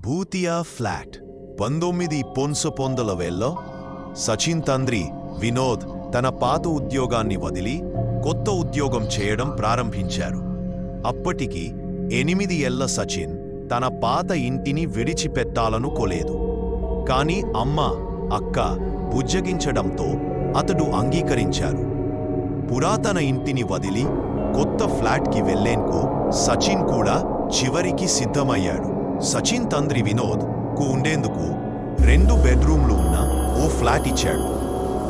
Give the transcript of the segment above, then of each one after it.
భూతియా flat 1990లో Sachin తండ్రి వినోద్ తన పాత ఉద్యోగాన్ని వదిలి కొత్త ఉద్యోగం చేయడం ప్రారంభించారు. అప్పటికి 8 ఏళ్ల సచిన్ తన పాత ఇంటిని విడిచిపెట్టాలనుకోలేదు. కాని అమ్మ, అక్క బుజ్జగించడంతో అతడు అంగీకరించారు. పురాతన ఇంటిని వదిలి కొత్త ఫ్లాట్కి వెళ్లేందుకు సచిన్ కూడా చివరికి సిద్ధమయ్యాడు. సచిన్ తండ్రి వినోద్ కు ఉండేందుకు 2 బెడ్రూమ్లు ఉన్న ఓ ఫ్లాట్ ఇచ్చాడు.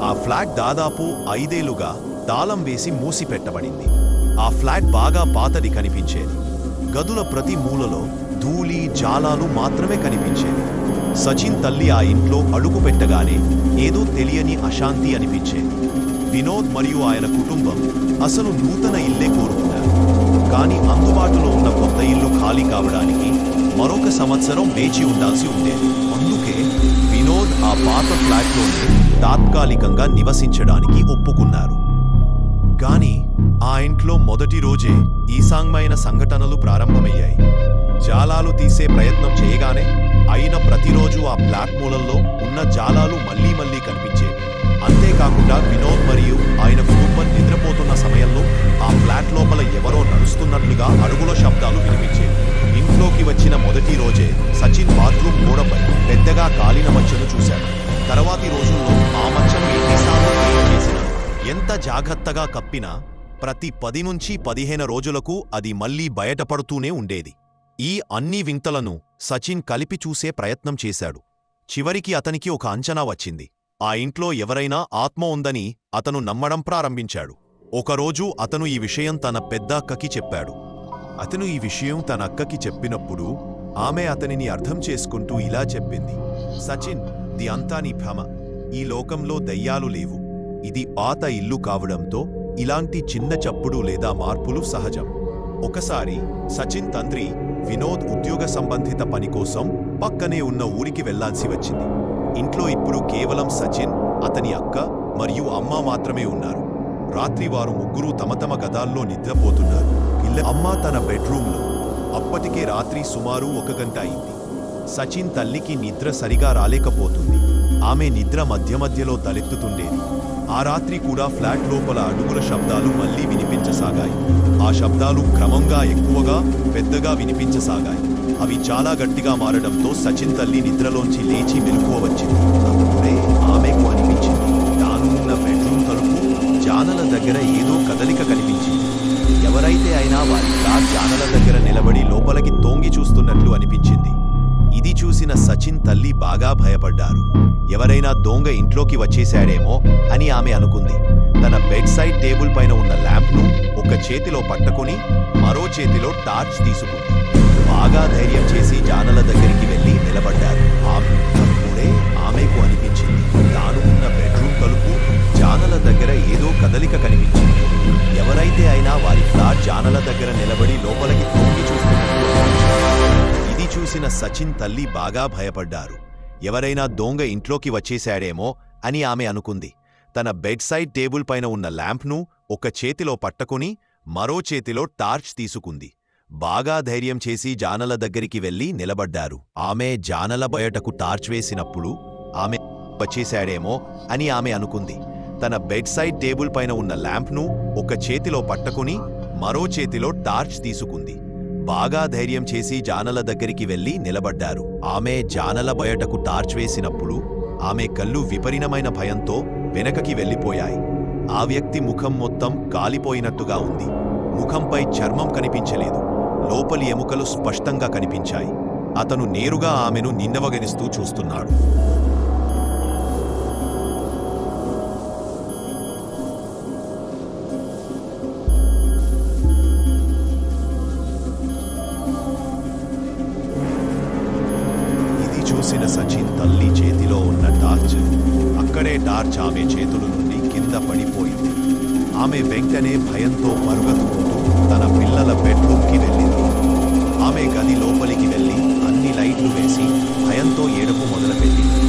ఆ ఫ్లాట్ దాదాపు 5 ఏళ్లుగా తాళం వేసి మూసిపెట్టబడింది. ఆ ఫ్లాట్ బాగా పాతది కనిపించేది. గదుల ప్రతి మూలలో ధూళి జాలాలు మాత్రమే కనిపించేవి. సచిన్ తల్లి ఆ ఇంట్లో అడుగు పెట్టగానే ఏదో తెలియని అశాంతి అనిపించేది. వినోద్ మరియు ఆయన కుటుంబం అసలు నూతన ఇల్లే కోరుకున్నారు. కానీ అందుబాటులో ఉన్న కొత్త ఇల్లు ఖాళీ కావడానికి మరొక సంవత్సరం వేచి ఉండాల్సి ఉండేది. అందుకే వినోద్ ఆ పాత ఫ్లాట్లోనే తాత్కాలికంగా నివసించడానికి ఒప్పుకున్నారు. కానీ ఆ ఇంట్లో మొదటి రోజే ఈశాన్యమైన సంఘటనలు ప్రారంభమయ్యాయి. జాలాలు తీసే ప్రయత్నం చేయగానే అయిన ప్రతిరోజు ఆ ఫ్లాట్ మూలల్లో ఉన్న జాలాలు మళ్లీ మళ్లీ కనిపించేవి. అంతేకాకుండా వినోద్ మరియు ఆయన కుటుంబం నిద్రపోతున్న సమయంలో ఆ ఫ్లాట్ లోపల ఎవరో నడుస్తున్నట్లుగా అడుగుల శబ్దాలు వినిపించేవి. ఇంట్లోకి వచ్చిన మొదటి రోజే సచిన్ బాత్రూమ్ గోడపై పెద్దగా కాలిన మచ్చను చూశాడు. తర్వాతి రోజుల్లో ఆ మచ్చను ఎన్నిసార్లు క్లీన్ చేసినా, ఎంత జాగ్రత్తగా కప్పినా ప్రతి 10 నుంచి 15 రోజులకు అది మళ్లీ బయటపడుతూనే ఉండేది. ఈ అన్ని వింతలను సచిన్ కలిపి చూసే ప్రయత్నం చేశాడు. చివరికి అతనికి ఒక అంచనా వచ్చింది. ఆ ఇంట్లో ఎవరైనా ఆత్మ ఉందని అతను నమ్మడం ప్రారంభించాడు. ఒకరోజు అతను ఈ విషయం తన పెద్ద అక్కకి చెప్పాడు. అతను ఈ విషయం తన అక్కకి చెప్పినప్పుడు ఆమె అతనిని అర్థం చేసుకుంటూ ఇలా చెప్పింది, సచిన్, ది అంతా నీ భ్రమ. ఈ లోకంలో దయ్యాలు లేవు. ఇది పాత ఇల్లు కావడంతో ఇలాంటి చిన్న చప్పుడు లేదా మార్పులు సహజం. ఒకసారి సచిన్ తండ్రి వినోద్ ఉద్యోగ సంబంధిత పని కోసం పక్కనే ఉన్న ఊరికి వెళ్లాల్సి వచ్చింది. ఇంట్లో ఇప్పుడు కేవలం సచిన్, అతని అక్క మరియు అమ్మ మాత్రమే ఉన్నారు. రాత్రి వారు ముగ్గురు తమ తమ గదాల్లో నిద్రపోతున్నారు. అమ్మ తన బెడ్రూమ్లో. అప్పటికే రాత్రి సుమారు 1 గంట అయింది. సచిన్ తల్లికి నిద్ర సరిగా రాలేకపోతుంది. ఆమె నిద్ర మధ్య మధ్యలో తలెత్తుతుండేది. ఆ రాత్రి కూడా ఫ్లాట్ లోపల అడుగుల శబ్దాలు మళ్లీ వినిపించసాగాయి. ఆ శబ్దాలు క్రమంగా ఎక్కువగా, పెద్దగా వినిపించసాగాయి. అవి చాలా గట్టిగా మారడంతో సచిన్ తల్లి నిద్రలోంచి లేచి మెలకువ వచ్చింది. అప్పుడే ఆమెకు అనిపించింది, తాను ఉన్న బెడ్రూమ్ తలుపు జానల దగ్గర ఏదో కదలిక కనిపించింది. ఎవరైతే అయినా వారి ఫ్లాట్ జానల దగ్గర నిలబడి లోపలికి తొంగి చూస్తున్నట్లు అనిపించింది. ఇది చూసిన సచిన్ తల్లి బాగా భయపడ్డారు. ఎవరైనా దొంగ ఇంట్లోకి వచ్చేశాడేమో అని ఆమె అనుకుంది. తన బెడ్ సైడ్ టేబుల్ పైన ఉన్న ల్యాంప్ను ఒక చేతిలో పట్టుకుని మరో చేతిలో టార్చ్ తీసుకుంది. బాగా ధైర్యం చేసి జానల దగ్గరికి వెళ్లి నిలబడ్డారు. అప్పుడే ఆమెకు అనిపించింది, తాను ఉన్న బెడ్రూమ్ తలుపు జానల దగ్గర ఏదో కదలిక కనిపించింది. ఎవరైతే అయినా వారి ఫ్లాట్ జానల దగ్గర నిలబడి లోపలికి తొంగి చూస్తున్నట్లు. ఇది చూసిన సచిన్ తల్లి బాగా భయపడ్డారు. ఎవరైనా దొంగ ఇంట్లోకి వచ్చేశాడేమో అని ఆమె అనుకుంది. తన బెడ్ సైడ్ టేబుల్ పైన ఉన్న ల్యాంప్ను ఒక చేతిలో పట్టుకుని మరో చేతిలో టార్చ్ తీసుకుంది. బాగా ధైర్యం చేసి జానల దగ్గరికి వెళ్లి నిలబడ్డారు. ఆమె జానల బయటకు టార్చ్ వేసినప్పుడు ఆమె వచ్చేశాడేమో అని ఆమె అనుకుంది. తన బెడ్ సైడ్ టేబుల్ పైన ఉన్న ల్యాంప్ను ఒక చేతిలో పట్టుకుని మరో చేతిలో టార్చ్ తీసుకుంది. బాగా ధైర్యం చేసి జానల దగ్గరికి వెళ్లి నిలబడ్డారు. ఆమె జానల బయటకు టార్చ్ వేసినప్పుడు ఆమె కళ్ళు విపరీతమైన భయంతో వెనకకి వెళ్లిపోయాయి. ఆ వ్యక్తి ముఖం మొత్తం కాలిపోయినట్టుగా ఉంది. ముఖంపై చర్మం కనిపించలేదు. లోపలి ఎముకలు స్పష్టంగా కనిపించాయి. అతను నేరుగా ఆమెను నిన్నవగనిస్తూ చూస్తున్నాడు. ఇది చూసిన సచిన్ తల్లి చేతిలో ఉన్న టార్చ్, అక్కడే టార్చ్ ఆమె చేతుల నుండి కింద పడిపోయింది. ఆమె వెంటనే భయంతో పరుగెత్తుకుంటూ తన పిల్లల బెడ్రూమ్కి వెళ్ళింది. ఆమె గది లోపలికి వెళ్లి అన్ని లైట్లు వేసి భయంతో ఏడుపు మొదలుపెట్టింది.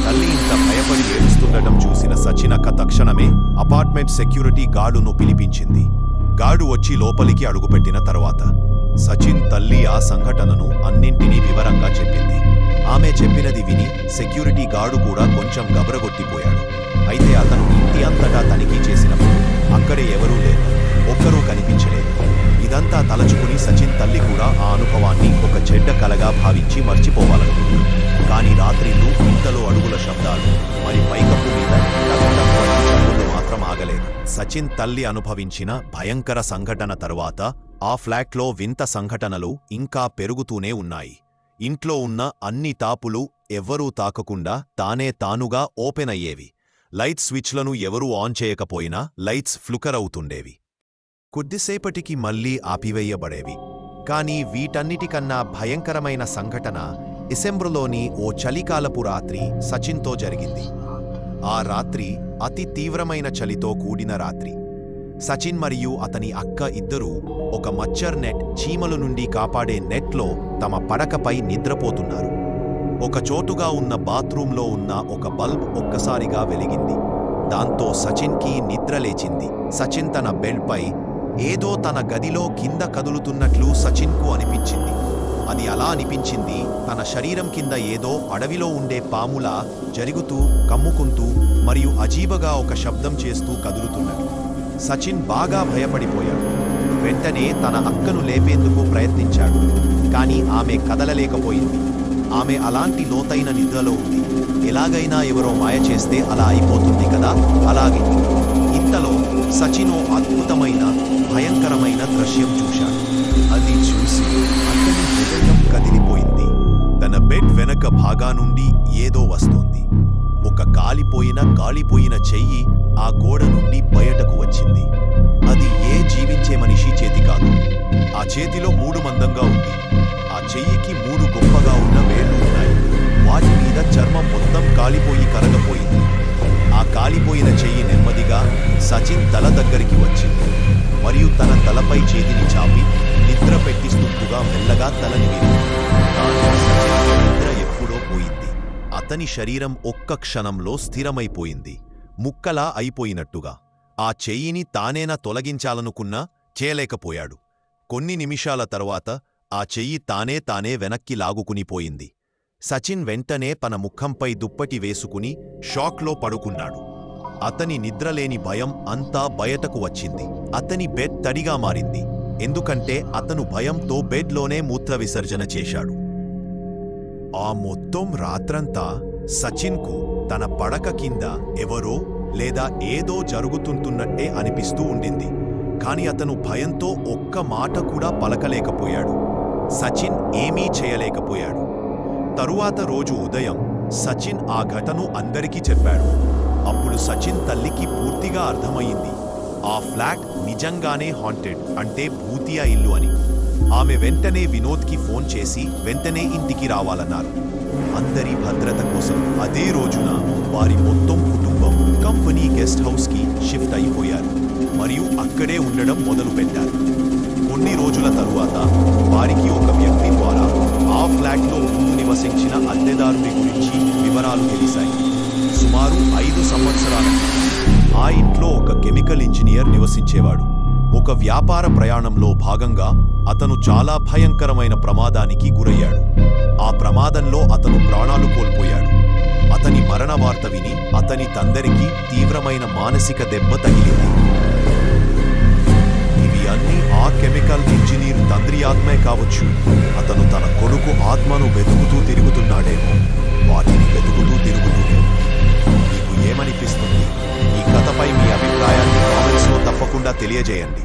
తల్లి ఇంత భయపడి ఏడుస్తుండటం చూసిన సచిన్ అక్క తక్షణమే అపార్ట్మెంట్ సెక్యూరిటీ గార్డును పిలిపించింది. గార్డు వచ్చి లోపలికి అడుగుపెట్టిన తర్వాత సచిన్ తల్లి ఆ సంఘటనను అన్నింటినీ వివరంగా చెప్పింది. అన్నది విని సెక్యూరిటీ గార్డు కూడా కొంచెం గబరగొట్టిపోయాడు. అయితే అతను ఇంటి అంతటా తనిఖీ చేసినప్పుడు అక్కడే ఎవరూ లేరు, ఒక్కరూ కనిపించలేదు. ఇదంతా తలచుకుని సచిన్ తల్లి కూడా ఆ అనుభవాన్ని ఒక చెడ్డ కలగా భావించి మర్చిపోవాలనుకుంది. కానీ రాత్రిళ్ళు ఇంతలో అడుగుల శబ్దాలు, మరి పైకప్పు మీద కదలడం వంటి చప్పుళ్ళు మాత్రం ఆగలేదు. సచిన్ తల్లి అనుభవించిన భయంకర సంఘటన తరువాత ఆ ఫ్లాట్లో వింత సంఘటనలు ఇంకా పెరుగుతూనే ఉన్నాయి. ఇంట్లో ఉన్న అన్ని తాపులు ఎవ్వరూ తాకకుండా తానుగా ఓపెన్ అయ్యేవి. లైట్ స్విచ్లను ఎవరూ ఆన్ చేయకపోయినా లైట్స్ ఫ్లికర్ అవుతుండేవి. కొద్దిసేపటికి మళ్లీ ఆపివేయబడేవి. కానీ వీటన్నిటికన్నా భయంకరమైన సంఘటన డిసెంబరులోని ఓ చలికాలపు రాత్రి సచిన్తో జరిగింది. ఆ రాత్రి అతి తీవ్రమైన చలితో కూడిన రాత్రి. సచిన్ మరియు అతని అక్క ఇద్దరూ ఒక మచ్చర్ నెట్, చీమల నుండి కాపాడే నెట్లో తమ పడకపై నిద్రపోతున్నారు. ఒక చోటుగా ఉన్న బాత్రూంలో ఉన్న ఒక బల్బ్ ఒక్కసారిగా వెలిగింది. దాంతో సచిన్కి నిద్రలేచింది. సచిన్ తన బెడ్పై ఏదో తన గదిలో కింద కదులుతున్నట్లు సచిన్కు అనిపించింది. అది అలా అనిపించింది, తన శరీరం కింద ఏదో అడవిలో ఉండే పాములా జరుగుతూ, కమ్ముకుంటూ మరియు అజీబగా ఒక శబ్దం చేస్తూ కదులుతున్నట్టు. సచిన్ బాగా భయపడిపోయాడు. వెంటనే తన అక్కను లేపేందుకు ప్రయత్నించాడు. కానీ ఆమె కదలలేకపోయింది. ఆమె అలాంటి లోతైన నిద్రలో ఉంది. ఎలాగైనా ఎవరో మాయ చేస్తే అలా అయిపోతుంది కదా, అలాగే. ఇంతలో సచిన్ ఓ అద్భుతమైన, భయంకరమైన దృశ్యం చూశాడు. అది చూసి అతని హృదయం కదిలిపోయింది. తన బెడ్ వెనక భాగా నుండి ఏదో వస్తోంది. ఒక కాలిపోయిన చెయ్యి ఆ గోడ నుండి బయటకు వచ్చింది. అది ఏ జీవించే మనిషి చేతి కాదు. ఆ చేతిలో 3 మందంగా ఉంది. ఆ చెయ్యికి 3 గొప్పగా ఉన్న వేళ్లు ఉన్నాయి. వాటి మీద చర్మం మొత్తం కాలిపోయి కరగపోయింది. ఆ కాలిపోయిన చెయ్యి నెమ్మదిగా సచిన్ తల దగ్గరికి వచ్చింది మరియు తన తలపై చేతిని చాపి నిద్ర పెట్టిస్తుండగా మెల్లగా తలని విరిగింది. నిద్ర ఎప్పుడో పోయింది. అతని శరీరం ఒక్క క్షణంలో స్థిరమైపోయింది, ముక్కలా అయిపోయినట్టుగా. ఆ చెయ్యిని తానేనా తొలగించాలనుకున్నా చేయలేకపోయాడు. కొన్ని నిమిషాల తరువాత ఆ చెయ్యి తానే వెనక్కి లాగుకునిపోయింది. సచిన్ వెంటనే తన ముఖంపై దుప్పటి వేసుకుని షాక్లో పడుకున్నాడు. అతని నిద్రలేని భయం అంతా బయటకు వచ్చింది. అతని బెడ్ తడిగా మారింది, ఎందుకంటే అతను భయంతో బెడ్లోనే మూత్ర విసర్జన చేశాడు. ఆ మొత్తం రాత్రంతా సచిన్కు తన పడక కింద ఎవరో లేదా ఏదో జరుగుతుంటున్నట్టే అనిపిస్తూ ఉండింది. కాని అతను భయంతో ఒక్క మాట కూడా పలకలేకపోయాడు. సచిన్ ఏమీ చేయలేకపోయాడు. తరువాత రోజు ఉదయం సచిన్ ఆ ఘటను అందరికీ చెప్పాడు. అప్పుడు సచిన్ తల్లికి పూర్తిగా అర్థమయ్యింది, ఆ ఫ్లాట్ నిజంగానే హాంటెడ్, అంటే భూతియా ఇల్లు అని. ఆమె వెంటనే వినోద్కి ఫోన్ చేసి వెంటనే ఇంటికి రావాలన్నారు. అందరి భద్రత కోసం అదే రోజున వారి మొత్తం కుటుంబం కంపెనీ గెస్ట్ హౌస్కి షిఫ్ట్ అయిపోయారు మరియు అక్కడే ఉండడం మొదలుపెట్టారు. కొన్ని రోజుల తరువాత వారికి ఒక వ్యక్తి ద్వారా ఆ ఫ్లాట్లో ముందు నివసించిన అద్దెదారుని గురించి వివరాలు తెలిసాయి. సుమారు 5 సంవత్సరాల ఆ ఇంట్లో ఒక కెమికల్ ఇంజనీర్ నివసించేవాడు. ఒక వ్యాపార ప్రయాణంలో భాగంగా అతను చాలా భయంకరమైన ప్రమాదానికి గురయ్యాడు. ఆ ప్రమాదంలో అతను ప్రాణాలు కోల్పోయాడు. అతని మరణ వార్త విని అతని తండ్రికి తీవ్రమైన మానసిక దెబ్బ తగిలింది. ఇవి అన్నీ ఆ కెమికల్ ఇంజనీర్ తండ్రి ఆత్మే కావచ్చు. అతను తన కొడుకు ఆత్మను వెతుకుతూ తిరుగుతున్నాడేమో. వాటిని వెతుకుతూ తిరుగుతూనే. మీకు ఏమనిపిస్తుంది? ఈ కథపై మీ అభిప్రాయాన్ని కామెంట్స్లో తప్పకుండా తెలియజేయండి.